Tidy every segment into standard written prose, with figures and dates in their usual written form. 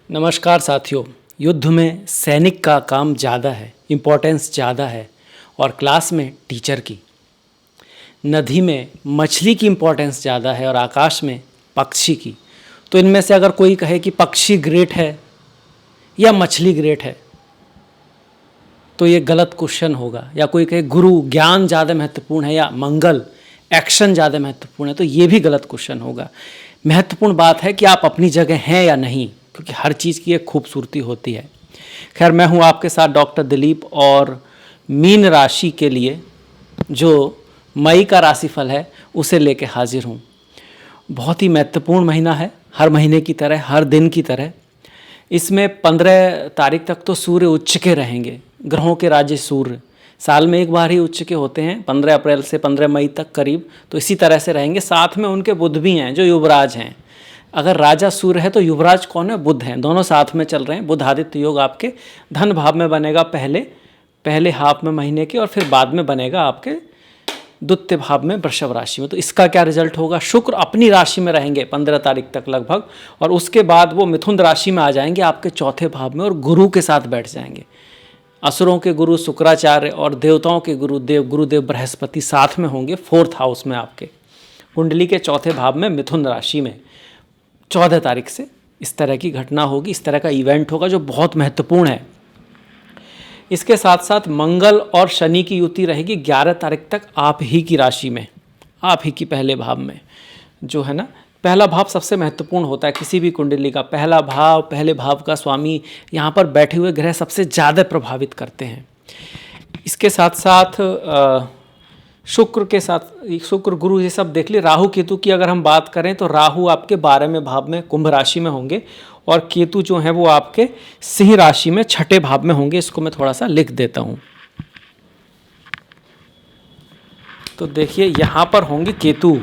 नमस्कार साथियों। युद्ध में सैनिक का काम ज़्यादा है, इम्पोर्टेंस ज़्यादा है और क्लास में टीचर की। नदी में मछली की इम्पोर्टेंस ज़्यादा है और आकाश में पक्षी की। तो इनमें से अगर कोई कहे कि पक्षी ग्रेट है या मछली ग्रेट है तो ये गलत क्वेश्चन होगा। या कोई कहे गुरु ज्ञान ज़्यादा महत्वपूर्ण है या मंगल एक्शन ज़्यादा महत्वपूर्ण है तो ये भी गलत क्वेश्चन होगा। महत्वपूर्ण बात है कि आप अपनी जगह हैं या नहीं, क्योंकि हर चीज़ की एक खूबसूरती होती है। खैर, मैं हूँ आपके साथ डॉक्टर दिलीप और मीन राशि के लिए जो मई का राशिफल है उसे लेके हाजिर हूँ। बहुत ही महत्वपूर्ण महीना है, हर महीने की तरह, हर दिन की तरह। इसमें 15 तारीख तक तो सूर्य उच्च के रहेंगे। ग्रहों के राज्य सूर्य साल में एक बार ही उच्च के होते हैं, 15 अप्रैल से 15 मई तक करीब, तो इसी तरह से रहेंगे। साथ में उनके बुध भी हैं जो युवराज हैं। अगर राजा सूर्य है तो युवराज कौन है? बुध हैं। दोनों साथ में चल रहे हैं। बुध आदित्य योग आपके धन भाव में बनेगा पहले हाफ में महीने के, और फिर बाद में बनेगा आपके द्वितीय भाव में वृषभ राशि में। तो इसका क्या रिजल्ट होगा? शुक्र अपनी राशि में रहेंगे 15 तारीख तक लगभग, और उसके बाद वो मिथुन राशि में आ जाएंगे आपके चौथे भाव में और गुरु के साथ बैठ जाएंगे। असुरों के गुरु शुक्राचार्य और देवताओं के गुरुदेव बृहस्पति साथ में होंगे 4th हाउस में आपके कुंडली के चौथे भाव में मिथुन राशि में। 14 तारीख से इस तरह की घटना होगी, इस तरह का इवेंट होगा जो बहुत महत्वपूर्ण है। इसके साथ साथ मंगल और शनि की युति रहेगी 11 तारीख तक आप ही की राशि में, आप ही की पहले भाव में। जो है ना, पहला भाव सबसे महत्वपूर्ण होता है किसी भी कुंडली का। पहला भाव, पहले भाव का स्वामी, यहाँ पर बैठे हुए ग्रह सबसे ज़्यादा प्रभावित करते हैं। इसके साथ साथ शुक्र के साथ, शुक्र गुरु ये सब देख लिए। राहु केतु की अगर हम बात करें तो राहु आपके 12वें भाव में कुंभ राशि में होंगे और केतु जो है वो आपके सिंह राशि में 6ठे भाव में होंगे। इसको मैं थोड़ा सा लिख देता हूँ। तो देखिए यहाँ पर होंगे केतु।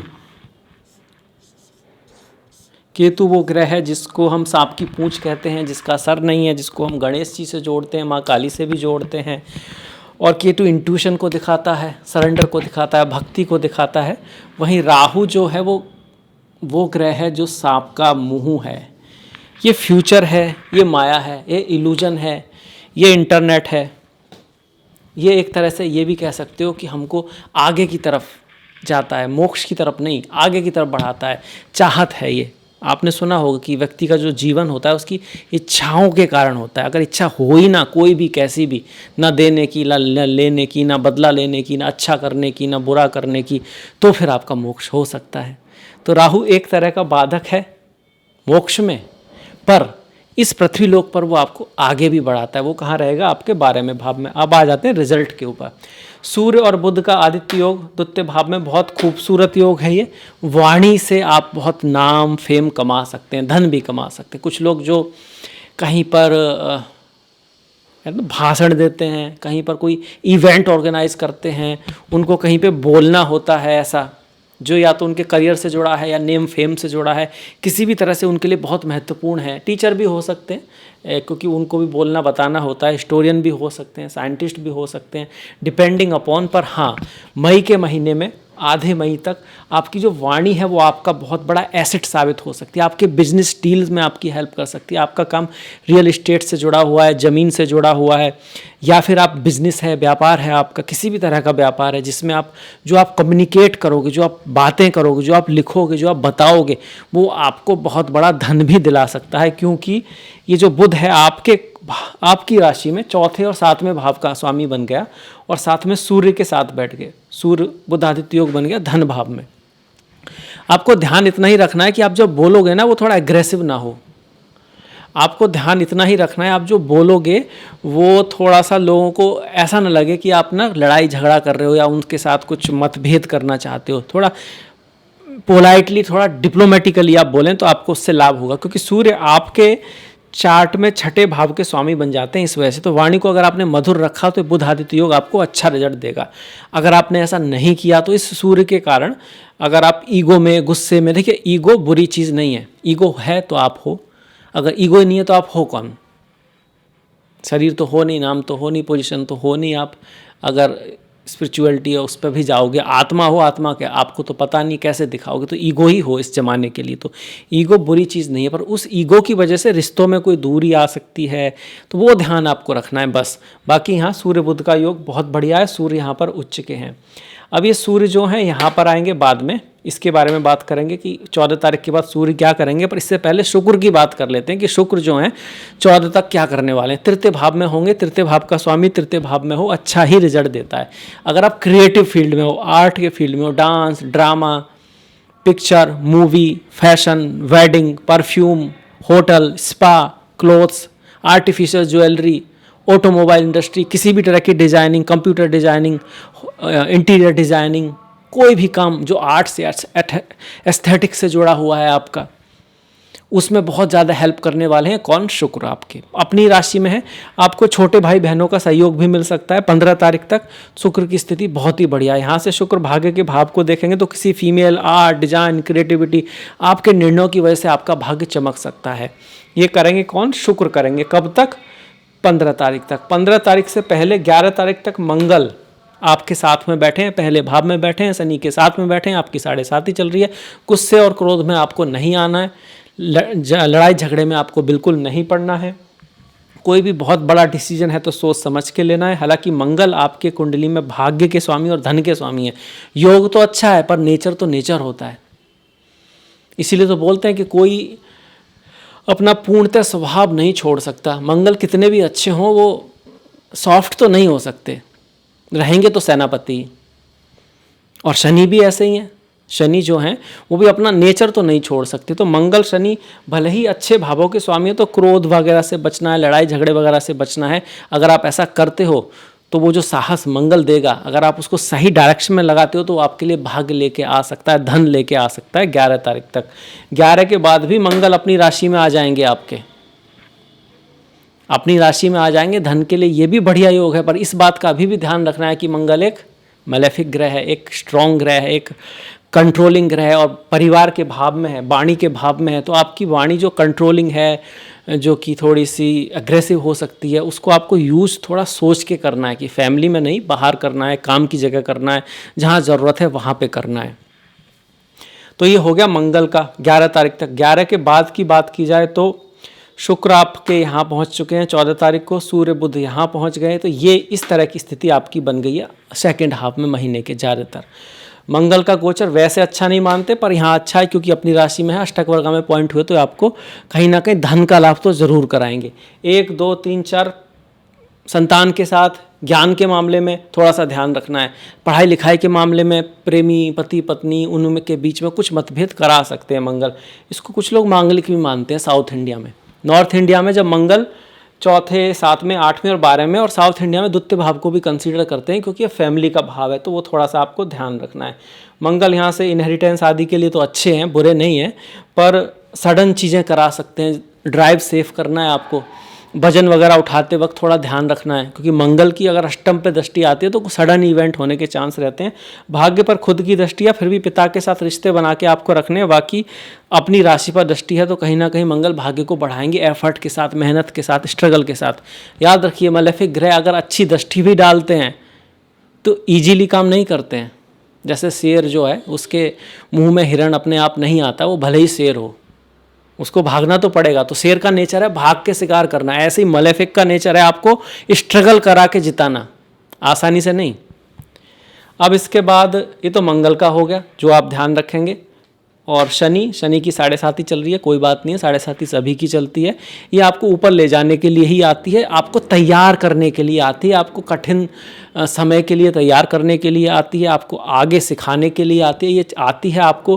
केतु वो ग्रह है जिसको हम सांप की पूंछ कहते हैं, जिसका सर नहीं है, जिसको हम गणेश जी से जोड़ते हैं, माँ काली से भी जोड़ते हैं। और केतु इंट्यूशन को दिखाता है, सरेंडर को दिखाता है, भक्ति को दिखाता है। वहीं राहु जो है वो ग्रह है जो सांप का मुंह है। ये फ्यूचर है, ये माया है, ये इल्यूजन है, ये इंटरनेट है। ये एक तरह से ये भी कह सकते हो कि हमको आगे की तरफ जाता है, मोक्ष की तरफ नहीं, आगे की तरफ बढ़ाता है। चाहत है ये। आपने सुना होगा कि व्यक्ति का जो जीवन होता है उसकी इच्छाओं के कारण होता है। अगर इच्छा हो ही ना कोई भी, कैसी भी, ना देने की, ना लेने की, ना बदला लेने की, ना अच्छा करने की, ना बुरा करने की, तो फिर आपका मोक्ष हो सकता है। तो राहु एक तरह का बाधक है मोक्ष में, पर इस पृथ्वी लोक पर वो आपको आगे भी बढ़ाता है। वो कहाँ रहेगा? आपके 12वें भाव में। अब आ जाते हैं रिजल्ट के ऊपर। सूर्य और बुध का आदित्य योग द्वितीय भाव में, बहुत खूबसूरत योग है ये। वाणी से आप बहुत नाम फेम कमा सकते हैं, धन भी कमा सकते हैं। कुछ लोग जो कहीं पर भाषण देते हैं, कहीं पर कोई इवेंट ऑर्गेनाइज करते हैं, उनको कहीं पे बोलना होता है ऐसा, जो या तो उनके करियर से जुड़ा है या नेम फेम से जुड़ा है, किसी भी तरह से उनके लिए बहुत महत्वपूर्ण है। टीचर भी हो सकते हैं क्योंकि उनको भी बोलना बताना होता है, हिस्टोरियन भी हो सकते हैं, साइंटिस्ट भी हो सकते हैं, डिपेंडिंग अपॉन। पर हाँ, मई के महीने में आधे मई तक आपकी जो वाणी है वो आपका बहुत बड़ा एसेट साबित हो सकती है। आपके बिजनेस डील्स में आपकी हेल्प कर सकती है। आपका काम रियल एस्टेट से जुड़ा हुआ है, ज़मीन से जुड़ा हुआ है, या फिर आप बिजनेस है, व्यापार है आपका, किसी भी तरह का व्यापार है जिसमें आप जो आप कम्युनिकेट करोगे, जो आप बातें करोगे, जो आप लिखोगे, जो आप बताओगे, वो आपको बहुत बड़ा धन भी दिला सकता है। क्योंकि ये जो बुध है आपकी राशि में चौथे और 7वें भाव का स्वामी बन गया और साथ में सूर्य के साथ बैठ गए। सूर्य बुध आदित्य योग बन गया धन भाव में। आपको ध्यान इतना ही रखना है कि आप जब बोलोगे ना वो थोड़ा एग्रेसिव ना हो। आपको ध्यान इतना ही रखना है, आप जो बोलोगे वो थोड़ा सा लोगों को ऐसा ना लगे कि आप ना लड़ाई झगड़ा कर रहे हो या उनके साथ कुछ मतभेद करना चाहते हो। थोड़ा पोलाइटली, थोड़ा डिप्लोमेटिकली आप बोलें तो आपको उससे लाभ होगा। क्योंकि सूर्य आपके चार्ट में 6ठे भाव के स्वामी बन जाते हैं इस वजह से। तो वाणी को अगर आपने मधुर रखा तो बुध आदित्य योग आपको अच्छा रिजल्ट देगा। अगर आपने ऐसा नहीं किया तो इस सूर्य के कारण अगर आप ईगो में, गुस्से में, देखिए ईगो बुरी चीज़ नहीं है। ईगो है तो आप हो, अगर ईगो नहीं है तो आप हो कौन? शरीर तो हो नहीं, नाम तो हो नहीं, पोजीशन तो हो नहीं। आप अगर स्पिरिचुअलिटी है उस पर भी जाओगे, आत्मा हो, आत्मा क्या आपको तो पता नहीं कैसे दिखाओगे, तो ईगो ही हो इस जमाने के लिए। तो ईगो बुरी चीज़ नहीं है, पर उस ईगो की वजह से रिश्तों में कोई दूरी आ सकती है, तो वो ध्यान आपको रखना है बस। बाकी यहाँ सूर्य बुध का योग बहुत बढ़िया है, सूर्य यहाँ पर उच्च के हैं। अब ये सूर्य जो हैं यहाँ पर आएंगे बाद में, इसके बारे में बात करेंगे कि 14 तारीख के बाद सूर्य क्या करेंगे, पर इससे पहले शुक्र की बात कर लेते हैं कि शुक्र जो हैं 14 तक क्या करने वाले हैं। तृतीय भाव में होंगे, तृतीय भाव का स्वामी तृतीय भाव में हो, अच्छा ही रिजल्ट देता है। अगर आप क्रिएटिव फील्ड में हो, आर्ट के फील्ड में हो, dance, drama, picture, movie, fashion, wedding, perfume, hotel, spa, clothes, artificial jewellery, automobile industry, किसी भी तरह की designing, computer designing, interior designing, कोई भी काम जो आर्ट से एस्थेटिक से जुड़ा हुआ है आपका, उसमें बहुत ज़्यादा हेल्प करने वाले हैं कौन? शुक्र आपके अपनी राशि में है। आपको छोटे भाई बहनों का सहयोग भी मिल सकता है 15 तारीख तक। शुक्र की स्थिति बहुत ही बढ़िया है। यहाँ से शुक्र भाग्य के भाव को देखेंगे तो किसी फीमेल, आर्ट, डिजाइन, क्रिएटिविटी, आपके निर्णयों की वजह से आपका भाग्य चमक सकता है। ये करेंगे कौन? शुक्र करेंगे। कब तक? 15 तारीख तक। 15 तारीख से पहले 11 तारीख तक मंगल आपके साथ में बैठे हैं, पहले भाव में बैठे हैं, शनि के साथ में बैठे हैं, आपकी 7.5 चल रही है। गुस्से और क्रोध में आपको नहीं आना है, लड़ाई झगड़े में आपको बिल्कुल नहीं पड़ना है। कोई भी बहुत बड़ा डिसीजन है तो सोच समझ के लेना है। हालांकि मंगल आपके कुंडली में भाग्य के स्वामी और धन के स्वामी है। योग तो अच्छा है पर नेचर तो नेचर होता है, इसीलिए तो बोलते हैं कि कोई अपना पूर्णतः स्वभाव नहीं छोड़ सकता। मंगल कितने भी अच्छे हों वो सॉफ्ट तो नहीं हो सकते, रहेंगे तो सेनापति। और शनि भी ऐसे ही हैं, शनि जो हैं वो भी अपना नेचर तो नहीं छोड़ सकते। तो मंगल शनि भले ही अच्छे भावों के स्वामी है, तो क्रोध वगैरह से बचना है, लड़ाई झगड़े वगैरह से बचना है। अगर आप ऐसा करते हो तो वो जो साहस मंगल देगा, अगर आप उसको सही डायरेक्शन में लगाते हो तो आपके लिए भाग्य लेके आ सकता है, धन लेके आ सकता है 11 तारीख तक। 11 के बाद भी मंगल अपनी राशि में आ जाएंगे, आपके अपनी राशि में आ जाएंगे। धन के लिए ये भी बढ़िया योग है, पर इस बात का अभी भी ध्यान रखना है कि मंगल एक मैलेफिक ग्रह है, एक स्ट्रॉन्ग ग्रह है, एक कंट्रोलिंग ग्रह है और परिवार के भाव में है, वाणी के भाव में है। तो आपकी वाणी जो कंट्रोलिंग है, जो कि थोड़ी सी अग्रेसिव हो सकती है, उसको आपको यूज़ थोड़ा सोच के करना है कि फैमिली में नहीं, बाहर करना है, काम की जगह करना है, जहाँ ज़रूरत है वहाँ पे करना है। तो ये हो गया मंगल का 11 तारीख तक। 11 के बाद की बात की जाए तो शुक्र आपके यहाँ पहुँच चुके हैं 14 तारीख को, सूर्य बुध यहाँ पहुँच गए। तो ये इस तरह की स्थिति आपकी बन गई है सेकेंड हाफ में महीने के। ज़्यादातर मंगल का गोचर वैसे अच्छा नहीं मानते, पर यहाँ अच्छा है क्योंकि अपनी राशि में है, अष्टक वर्गा में पॉइंट हुए तो आपको कहीं ना कहीं धन का लाभ तो ज़रूर कराएंगे। 1, 2, 3, 4 संतान के साथ, ज्ञान के मामले में थोड़ा सा ध्यान रखना है। पढ़ाई लिखाई के मामले में प्रेमी, पति पत्नी, उनमें के बीच में कुछ मतभेद करा सकते हैं मंगल। इसको कुछ लोग मांगलिक भी मानते हैं साउथ इंडिया में। नॉर्थ इंडिया में जब मंगल चौथे, 7वें, 8वें और 12वें में, और साउथ इंडिया में द्वितीय भाव को भी कंसीडर करते हैं क्योंकि ये फैमिली का भाव है, तो वो थोड़ा सा आपको ध्यान रखना है। मंगल यहाँ से इनहेरिटेंस आदि के लिए तो अच्छे हैं, बुरे नहीं हैं, पर सडन चीज़ें करा सकते हैं। ड्राइव सेफ करना है आपको, वजन वगैरह उठाते वक्त थोड़ा ध्यान रखना है क्योंकि मंगल की अगर अष्टम पे दृष्टि आती है तो सडन इवेंट होने के चांस रहते हैं। भाग्य पर खुद की दृष्टि है, फिर भी पिता के साथ रिश्ते बना के आपको रखने हैं। बाकी अपनी राशि पर दृष्टि है तो कहीं ना कहीं मंगल भाग्य को बढ़ाएंगे, एफर्ट के साथ, मेहनत के साथ, स्ट्रगल के साथ। याद रखिए मैलेफिक ग्रह अगर अच्छी दृष्टि भी डालते हैं तो ईजीली काम नहीं करते हैं। जैसे शेर जो है उसके मुँह में हिरण अपने आप नहीं आता, वो भले ही शेर हो, उसको भागना तो पड़ेगा। तो शेर का नेचर है भाग के शिकार करना, ऐसे ही मलेफिक का नेचर है आपको स्ट्रगल करा के जिताना, आसानी से नहीं। अब इसके बाद ये तो मंगल का हो गया जो आप ध्यान रखेंगे। और शनि की 7.5 चल रही है, कोई बात नहीं है, 7.5 सभी की चलती है। ये आपको ऊपर ले जाने के लिए ही आती है, आपको तैयार करने के लिए आती है, आपको कठिन समय के लिए तैयार करने के लिए आती है, आपको आगे सिखाने के लिए आती है। ये आती है आपको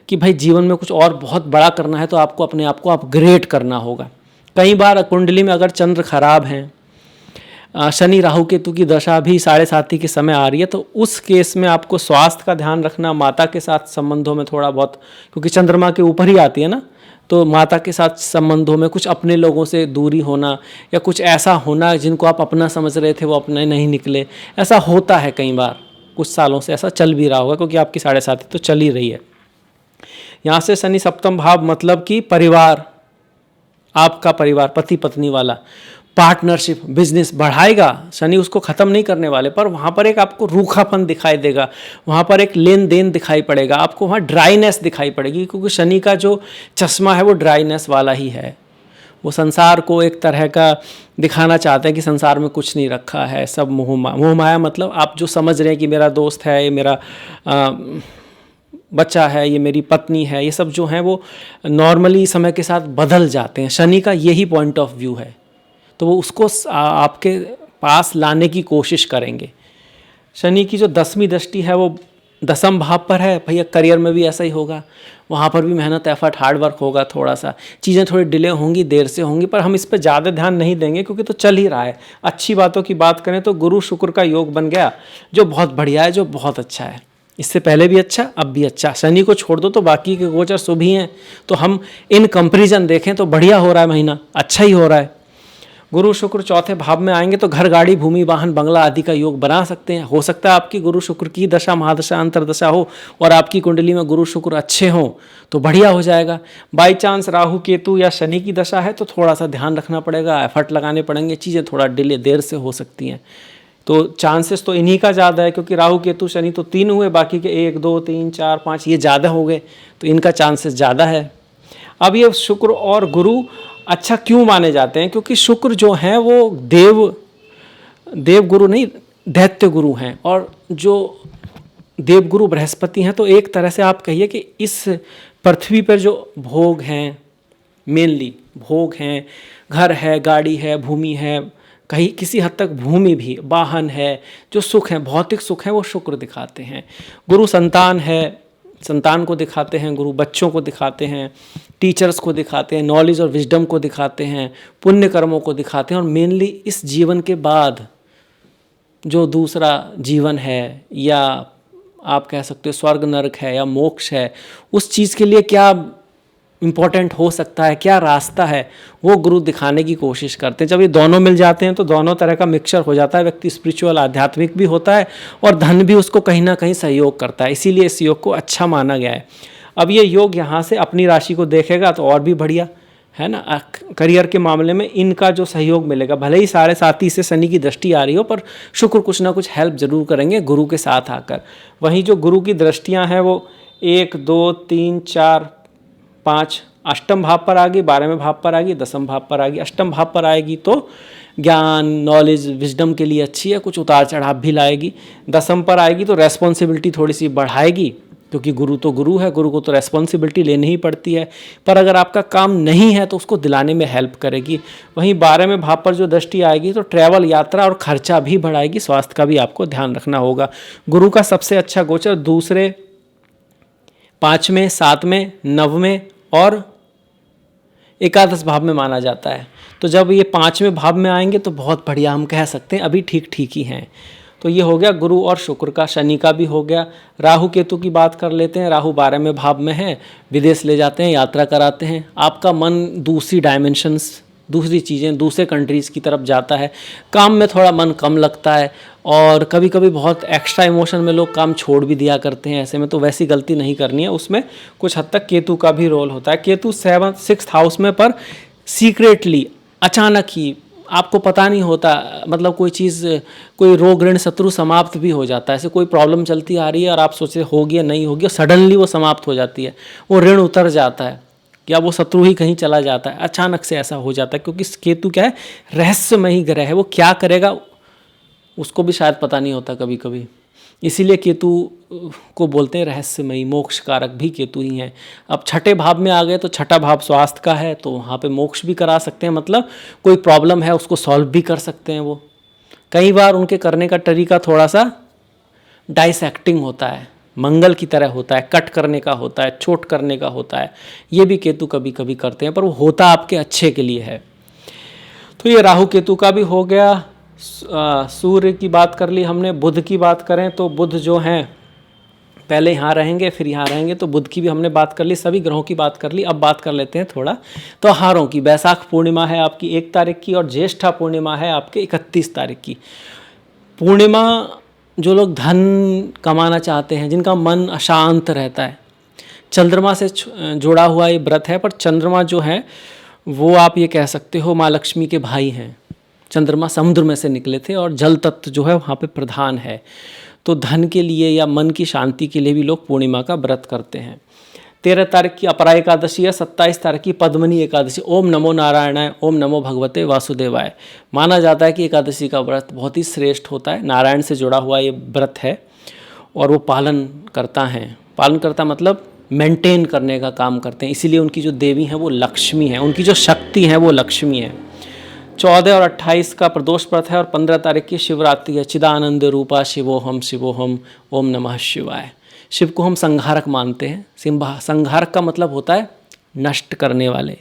कि भाई जीवन में कुछ और बहुत बड़ा करना है तो आपको अपने आप को अपग्रेड करना होगा। कई बार कुंडली में अगर चंद्र खराब हैं, शनि राहु केतु की दशा भी 7.5 के समय आ रही है, तो उस केस में आपको स्वास्थ्य का ध्यान रखना, माता के साथ संबंधों में थोड़ा बहुत, क्योंकि चंद्रमा के ऊपर ही आती है ना, तो माता के साथ संबंधों में कुछ अपने लोगों से दूरी होना या कुछ ऐसा होना जिनको आप अपना समझ रहे थे वो अपने नहीं निकले, ऐसा होता है कई बार। कुछ सालों से ऐसा चल भी रहा होगा क्योंकि आपकी 7.5 तो चल ही रही है। यहाँ से शनि सप्तम भाव मतलब कि परिवार, आपका परिवार, पति पत्नी वाला पार्टनरशिप, बिजनेस बढ़ाएगा, शनि उसको ख़त्म नहीं करने वाले, पर वहाँ पर एक आपको रूखापन दिखाई देगा, वहाँ पर एक लेन देन दिखाई पड़ेगा, आपको वहाँ ड्राइनेस दिखाई पड़ेगी, क्योंकि शनि का जो चश्मा है वो ड्राइनेस वाला ही है। वो संसार को एक तरह का दिखाना चाहते हैं कि संसार में कुछ नहीं रखा है, सब मोह माया, मतलब आप जो समझ रहे हैं कि मेरा दोस्त है, ये मेरा बच्चा है, ये मेरी पत्नी है, ये सब जो हैं वो नॉर्मली समय के साथ बदल जाते हैं। शनि का यही पॉइंट ऑफ व्यू है, तो वो उसको आपके पास लाने की कोशिश करेंगे। शनि की जो 10वीं दृष्टि है वो 10म भाव पर है, भैया करियर में भी ऐसा ही होगा, वहाँ पर भी मेहनत, एफर्ट, हार्ड वर्क होगा, थोड़ा सा चीज़ें थोड़ी डिले होंगी, देर से होंगी, पर हम इस पर ज़्यादा ध्यान नहीं देंगे क्योंकि तो चल ही रहा है। अच्छी बातों की बात करें तो गुरु शुक्र का योग बन गया, जो बहुत बढ़िया है, जो बहुत अच्छा है, इससे पहले भी अच्छा, अब भी अच्छा। शनि को छोड़ दो तो बाकी के गोचर शुभ ही हैं, तो हम इन कंपैरिजन देखें तो बढ़िया हो रहा है, महीना अच्छा ही हो रहा है। गुरु शुक्र चौथे भाव में आएंगे तो घर, गाड़ी, भूमि, वाहन, बंगला आदि का योग बना सकते हैं। हो सकता है आपकी गुरु शुक्र की दशा, महादशा, अंतरदशा हो और आपकी कुंडली में गुरु शुक्र अच्छे हों तो बढ़िया हो जाएगा। बाई चांस राहु केतु या शनि की दशा है तो थोड़ा सा ध्यान रखना पड़ेगा, एफर्ट लगाने पड़ेंगे, चीज़ें थोड़ा डिले, देर से हो सकती हैं। तो चांसेस तो इन्हीं का ज़्यादा है, क्योंकि राहु केतु शनि तो 3 हुए, बाकी के 1 2 3 4 5 ये ज़्यादा हो गए, तो इनका चांसेस ज़्यादा है। अब ये शुक्र और गुरु अच्छा क्यों माने जाते हैं? क्योंकि शुक्र जो हैं वो देव गुरु नहीं, दैत्य गुरु हैं, और जो देवगुरु बृहस्पति हैं, तो एक तरह से आप कहिए कि इस पृथ्वी पर जो भोग हैं, मेनली भोग हैं, घर है, गाड़ी है, भूमि है, कहीं किसी हद तक भूमि भी, वाहन है, जो सुख है, भौतिक सुख है, वो शुक्र दिखाते हैं। गुरु संतान है, संतान को दिखाते हैं, गुरु बच्चों को दिखाते हैं, टीचर्स को दिखाते हैं, नॉलेज और विजडम को दिखाते हैं, पुण्य कर्मों को दिखाते हैं, और मेनली इस जीवन के बाद जो दूसरा जीवन है, या आप कह सकते हो स्वर्ग नरक है या मोक्ष है, उस चीज़ के लिए क्या इम्पोर्टेंट हो सकता है, क्या रास्ता है, वो गुरु दिखाने की कोशिश करते हैं। जब ये दोनों मिल जाते हैं तो दोनों तरह का मिक्सचर हो जाता है, व्यक्ति स्पिरिचुअल, आध्यात्मिक भी होता है और धन भी उसको कहीं ना कहीं सहयोग करता है, इसीलिए इस योग को अच्छा माना गया है। अब ये योग यहाँ से अपनी राशि को देखेगा तो और भी बढ़िया है ना। करियर के मामले में इनका जो सहयोग मिलेगा, भले ही साढ़े साथी से शनि की दृष्टि आ रही हो, पर शुक्र कुछ ना कुछ हेल्प जरूर करेंगे गुरु के साथ आकर। वहीं जो गुरु की दृष्टियाँ हैं वो 1 2 3 4 5 अष्टम भाव पर आ गई, 12वें भाव पर आ गई, 10म भाव पर आ गई। अष्टम भाव पर आएगी तो ज्ञान, नॉलेज, विजडम के लिए अच्छी है, कुछ उतार चढ़ाव भी लाएगी। 10म पर आएगी तो रेस्पॉन्सिबिलिटी थोड़ी सी बढ़ाएगी, क्योंकि गुरु तो गुरु है, गुरु को तो रेस्पॉन्सिबिलिटी लेनी ही पड़ती है, पर अगर आपका काम नहीं है तो उसको दिलाने में हेल्प करेगी। वहीं 12वें भाव पर जो दृष्टि आएगी तो ट्रैवल, यात्रा और खर्चा भी बढ़ाएगी, स्वास्थ्य का भी आपको ध्यान रखना होगा। गुरु का सबसे अच्छा गोचर दूसरे, 5वें, 7वें, 9वें और एकादश भाव में माना जाता है। तो जब ये 5वें भाव में आएंगे तो बहुत बढ़िया, हम कह सकते हैं अभी ठीक ठीक ही हैं। तो ये हो गया गुरु और शुक्र का, शनि का भी हो गया। राहु केतु की बात कर लेते हैं। राहु 12वें भाव में है, विदेश ले जाते हैं, यात्रा कराते हैं, आपका मन दूसरी डायमेंशंस, दूसरी चीज़ें, दूसरे कंट्रीज़ की तरफ जाता है, काम में थोड़ा मन कम लगता है, और कभी कभी बहुत एक्स्ट्रा इमोशन में लोग काम छोड़ भी दिया करते हैं। ऐसे में तो वैसी गलती नहीं करनी है, उसमें कुछ हद तक केतु का भी रोल होता है। केतु 6th हाउस में, पर सीक्रेटली, अचानक ही, आपको पता नहीं होता, मतलब कोई चीज़, कोई रोग, ऋण, शत्रु समाप्त भी हो जाता है। ऐसे कोई प्रॉब्लम चलती आ रही है और आप सोचे होगी या नहीं होगी, और सडनली वो समाप्त हो जाती है, वो ऋण उतर जाता है, या वो शत्रु ही कहीं चला जाता है, अचानक से ऐसा हो जाता है। क्योंकि केतु क्या है, रहस्यमयी ग्रह है, वो क्या करेगा उसको भी शायद पता नहीं होता कभी कभी, इसीलिए केतु को बोलते हैं रहस्यमयी, मोक्ष कारक भी केतु ही हैं। अब 6ठे भाव में आ गए तो 6ठा भाव स्वास्थ्य का है, तो वहाँ पे मोक्ष भी करा सकते हैं, मतलब कोई प्रॉब्लम है उसको सॉल्व भी कर सकते हैं। वो कई बार उनके करने का तरीका थोड़ा सा डाइसेक्टिंग होता है, मंगल की तरह होता है, कट करने का होता है, छोट करने का होता है, ये भी केतु कभी कभी करते हैं, पर वो होता आपके अच्छे के लिए है। तो ये राहु केतु का भी हो गया। सूर्य की बात कर ली हमने। बुध की बात करें तो बुध जो हैं पहले यहाँ रहेंगे फिर यहाँ रहेंगे, तो बुध की भी हमने बात कर ली, सभी ग्रहों की बात कर ली। अब बात कर लेते हैं थोड़ा त्योहारों की। बैसाख पूर्णिमा है आपकी 1 तारीख की, और ज्येष्ठा पूर्णिमा है आपके 31 तारीख की। पूर्णिमा, जो लोग धन कमाना चाहते हैं, जिनका मन अशांत रहता है, चंद्रमा से जुड़ा हुआ ये व्रत है, पर चंद्रमा जो है वो आप ये कह सकते हो माँ लक्ष्मी के भाई हैं, चंद्रमा समुद्र में से निकले थे और जल तत्व जो है वहाँ पे प्रधान है। तो धन के लिए या मन की शांति के लिए भी लोग पूर्णिमा का व्रत करते हैं। 13 तारीख की अपरा एकादशी है, 27 तारीख की पद्मनी एकादशी। ओम नमो नारायणाय, ओम नमो भगवते वासुदेवाय। माना जाता है कि एकादशी का व्रत बहुत ही श्रेष्ठ होता है, नारायण से जुड़ा हुआ ये व्रत है और वो पालन करता मतलब मेंटेन करने का काम करते हैं। इसीलिए उनकी जो देवी हैं वो लक्ष्मी है, उनकी जो शक्ति है वो लक्ष्मी है। 14 और 28 का प्रदोष व्रत है और 15 तारीख की शिवरात्रि है। चिदानंद रूपा शिवोहम शिवोहम, ओम नमः शिवाय। शिव को हम संहारक मानते हैं। संहारक का मतलब होता है नष्ट करने वाले,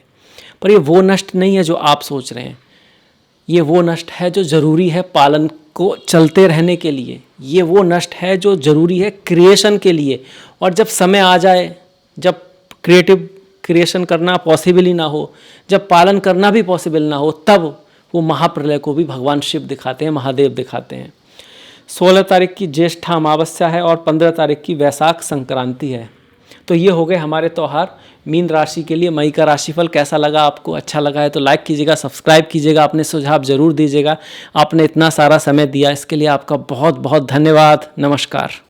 पर ये वो नष्ट नहीं है जो आप सोच रहे हैं। ये वो नष्ट है जो ज़रूरी है पालन को चलते रहने के लिए। ये वो नष्ट है जो ज़रूरी है क्रिएशन के लिए। और जब समय आ जाए, जब क्रिएशन करना पॉसिबल ही ना हो, जब पालन करना भी पॉसिबल ना हो, तब वो महाप्रलय को भी भगवान शिव दिखाते हैं, महादेव दिखाते हैं। 16 तारीख की ज्येष्ठा अमावस्या है और 15 तारीख की वैशाख संक्रांति है। तो ये हो गए हमारे त्यौहार। मीन राशि के लिए मई का राशिफल कैसा लगा आपको? अच्छा लगा है तो लाइक कीजिएगा, सब्सक्राइब कीजिएगा, अपने सुझाव जरूर दीजिएगा। आपने इतना सारा समय दिया इसके लिए आपका बहुत बहुत धन्यवाद। नमस्कार।